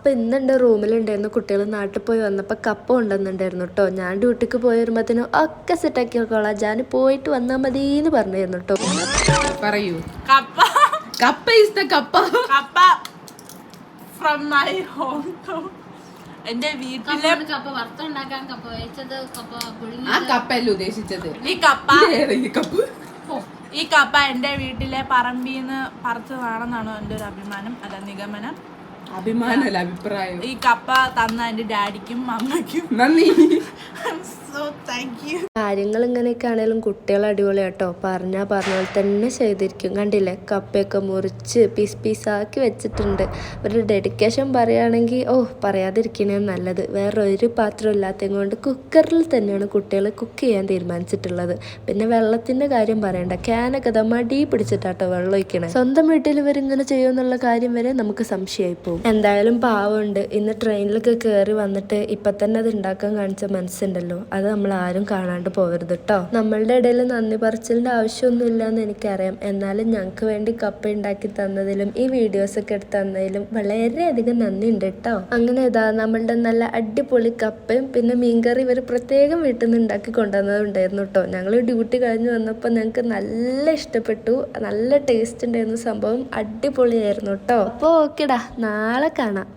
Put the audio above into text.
അപ്പം ഇന്ന് എൻ്റെ റൂമിലുണ്ടായിരുന്നു കുട്ടികൾ നാട്ടിൽ പോയി വന്നപ്പോൾ കപ്പ കൊണ്ടുവന്നിട്ടുണ്ടായിരുന്നു കേട്ടോ. ഞാൻ ഡ്യൂട്ടിക്ക് പോയി വരുമ്പോഴത്തേനും ഒക്കെ സെറ്റാക്കി നോക്കോളാം, ഞാൻ പോയിട്ട് വന്നാൽ മതി എന്ന് പറഞ്ഞിരുന്നു കേട്ടോ. പറയൂ. കപ്പ കപ്പ ഈസ് ദ കപ്പ കപ്പ ഫ്രം മൈ ഹോം ടൗൺ. എന്റെ വീട്ടിലെ കപ്പ വറുത്തുണ്ടാക്കാൻ കപ്പ വേവിച്ചത് കപ്പ പുഴുങ്ങി. ആ കപ്പയല്ല ഉദ്ദേശിച്ചത്. ഈ കപ്പ എന്റെ വീട്ടിലെ പറമ്പിന്ന് പറിച്ചതാണെന്നാണ് എന്റെ ഒരു അഭിമാനം, അല്ല നിഗമനം. അഭിമാനമല്ല, അഭിപ്രായം. ഈ കപ്പ തന്ന എന്റെ ഡാഡിക്കും അമ്മയ്ക്കും നന്ദി. കാര്യങ്ങൾ ഇങ്ങനെയൊക്കെ ആണെങ്കിലും കുട്ടികൾ അടിപൊളിയാട്ടോ. പറഞ്ഞ പോലെ തന്നെ ചെയ്തിരിക്കും. കണ്ടില്ലേ, കപ്പയൊക്കെ മുറിച്ച് പീസാക്കി വെച്ചിട്ടുണ്ട്. ഒരു ഡെഡിക്കേഷൻ പറയുകയാണെങ്കിൽ പറയാതിരിക്കണേ നല്ലത്. വേറൊരു പാത്രം ഇല്ലാത്തത് കൊണ്ട് കുക്കറിൽ തന്നെയാണ് കുട്ടികൾ കുക്ക് ചെയ്യാൻ തീരുമാനിച്ചിട്ടുള്ളത്. പിന്നെ വെള്ളത്തിന്റെ കാര്യം പറയണ്ട, ക്യാനൊക്കെ മടി പിടിച്ചിട്ടാട്ടോ വെള്ളം ഒഴിക്കണേ. സ്വന്തം വീട്ടിൽ ഇവരിങ്ങനെ ചെയ്യുമെന്നുള്ള കാര്യം വരെ നമുക്ക് സംശയമായി പോകും. എന്തായാലും പാവമുണ്ട്. ഇന്ന് ട്രെയിനിലൊക്കെ കയറി വന്നിട്ട് ഇപ്പൊ തന്നെ അത് ഉണ്ടാക്കാൻ കാണിച്ച മനസ്സുണ്ടല്ലോ, അത് നമ്മൾ ആരും കാണാണ്ട് പോകരുത് കേട്ടോ. നമ്മളുടെ ഇടയിൽ നന്ദി പറച്ചിലിന്റെ ആവശ്യമൊന്നും ഇല്ലാന്ന് എനിക്കറിയാം. എന്നാലും ഞങ്ങൾക്ക് വേണ്ടി കപ്പ ഉണ്ടാക്കി തന്നതിലും ഈ വീഡിയോസ് ഒക്കെ എടുത്ത് തന്നതിലും വളരെയധികം നന്ദി ഉണ്ട് കേട്ടോ. അങ്ങനെ ഇതാ നമ്മളുടെ നല്ല അടിപൊളി കപ്പയും പിന്നെ മീൻകറി ഇവർ പ്രത്യേകം വീട്ടിൽ നിന്ന് ഉണ്ടാക്കി കൊണ്ടുവന്നതുണ്ടായിരുന്നു കേട്ടോ. ഞങ്ങൾ ഡ്യൂട്ടി കഴിഞ്ഞ് വന്നപ്പോൾ ഞങ്ങൾക്ക് നല്ല ഇഷ്ടപ്പെട്ടു, നല്ല ടേസ്റ്റ് ഉണ്ടായിരുന്നു. സംഭവം അടിപൊളിയായിരുന്നു കേട്ടോ. അപ്പോൾ ഓക്കെടാ, നാളെ കാണാം.